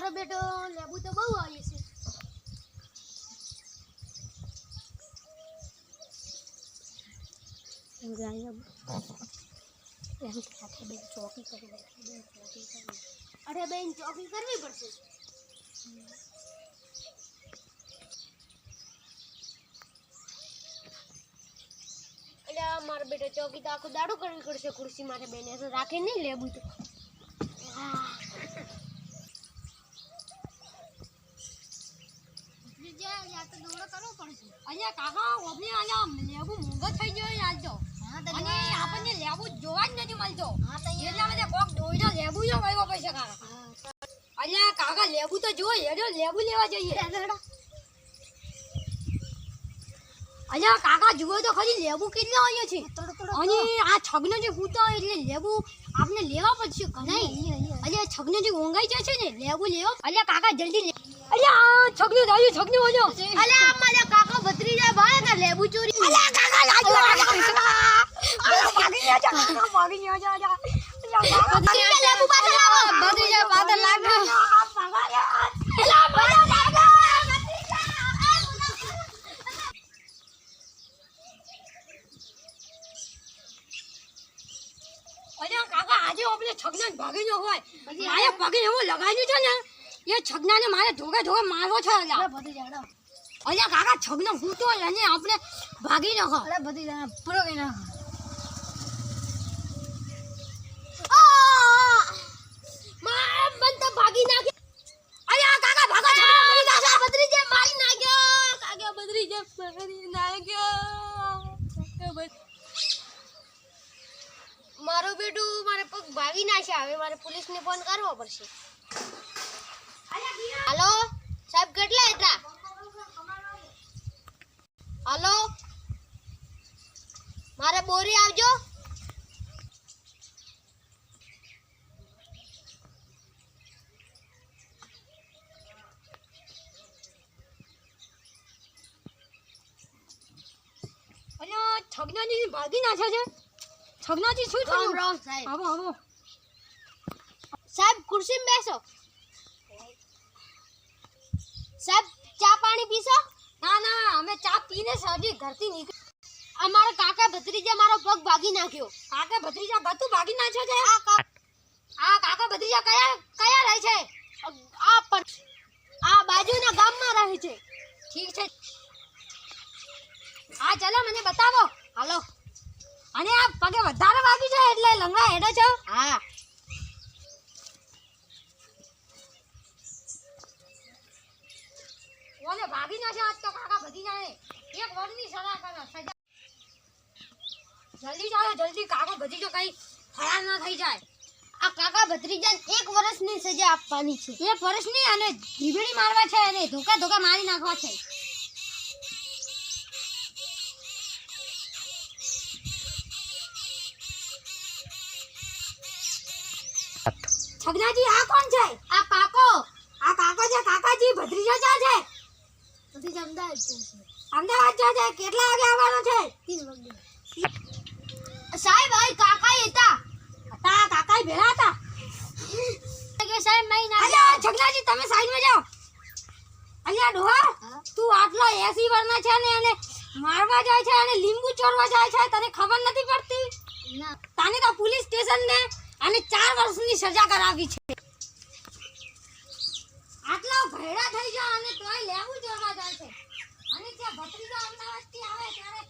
મારો બેટો લેબુ તો બહુ આવી છે. એમ જાય એમ સાથે બેન ચોકી કરી બેન ચોકી કરવી. અરે બેન ચોકી કરવી પડશે. અલ્યા મારો બેટો ચોકી તો આખો દાડો કરવી પડશે. ખુરશી મારે બેન તો રાખે નહીં લેબુ તો. અહીંયા કાકા ઓબની આયા લેબુ મોંઘો થઈ ગયો યાર જો. અને આપણને લેબુ જોવા જ નથી મળતો. એટલા માટે કોક દોઈનો લેબુ જો વાવ્યો પૈસા કાકા. અહીંયા કાકા લેબુ તો જો હેડો લેબુ લેવા જઈએ. અહીંયા કાકા જુઓ તો ખરી લેબુ કેટલા આવ્યો છે. અને આ છગનો જે કૂતો એટલે લેબુ આપણે લેવા પડશે ઘણા. અલ્યા છગનો જે ઊંઘાઈ જશે ને લેબુ લેવા. અલ્યા કાકા જલ્દી અલ્યા છગનો દાયું છગનો વાજો. અલ્યા અમારા કાકા ભત્રીજા ભાઈ ને લેબુ ચોરી. અલ્યા કાકા લાજો ભાગી જા કાકા ભાગી જા જા. ભત્રીજા લેબુ પાછળ લાવો. ભત્રીજા પાછળ લાગો. અલ્યા બધા લાગો. અલ્યા કાકા આજે આપણે છગના ભાગી નો હોય. મારે પગે એવું લગાવ્યું છે ને એ છગનાને મારે ધોકે ધોકે મારવો છે. અલ્યા કાકા છગનો ફૂટો અને આપણે ભાગી નાખો. અરે બધી જાણે પૂરો કરી નાખો. માર મન તો ભાગી નાખી. અલ્યા કાકા ભાગો છગનો મરી જશે. બદરીજે મારી નાખ્યો. કાકા બદરીજે મારી નાખ્યો. મારો બેટું મારે પગ ભાગી નાખ્યા. હવે મારે પોલીસને ફોન કરવો પડશે. હાલો સાહેબ કેટલા હતા? હાલો મારે બોરી આવજો. અલ્યા છગનાજી ભાગી નાખ્યા છે. છગનાજી શું થયું? સાહેબ આવો આવો સાહેબ ખુરશીમાં બેસો. સાહેબ ચા પાણી પીશો? ના ના અમે ચા પીને સાજી ઘરથી નીકળી. અમારા કાકા ભત્રીજા મારો પગ ભાગી નાખ્યો. કાકા ભત્રીજા બધું ભાગી નાખ્યો છે. આ કાકા ભત્રીજા કયા કયા રહે છે? આ બાજુના ગામમાં રહે છે. ઠીક છે હા ચાલો મને બતાવો. હાલો. અને આ પગે વધારે વાગી છે એટલે લંગડા હેડો છો? હા ઓલે ભાગી ના છે આજ તો કાકા બધી જાણે. એક વર્ષની સજા કરો સજા. જલ્દી જાઓ જલ્દી કાકા બધી જો કઈ ફરાર ના થઈ જાય. આ કાકા ભત્રીજાને 1 વર્ષની સજા આપવાની છે. 1 વર્ષની અને ધીબડી મારવા છે અને ધોકા ધોકા મારી નાખવા છે. છગનાજી આ કોણ છે? આ કાકો છે. કાકાજી ભત્રીજા ક્યાં છે? ભત્રીજા અમદાવાદ છે. કેટલા વાગે આવવાનો છે? 3 વાગે. સાહેબ આ કાકા હતા. કાકા ભેળા હતા કે સાહેબ મેં ના. અલ્યા છગનાજી તમે સાઈડમાં જાઓ. અલ્યા ડોહા તું આટલો 80 વર્ષના છે ને એને મારવા જાય છે અને લીંબુ ચોરવા જાય છે. તને ખબર નથી પડતી? ના તાને તો પોલીસ સ્ટેશન ને અને 4 વર્ષની સજા કરાવી છે. આટલા ભેડા થઈ ગયા અને તોય લેવું જોવા જાય છે. અને ત્યાં ભત્રીજા અમદાવાદથી આવે ત્યારે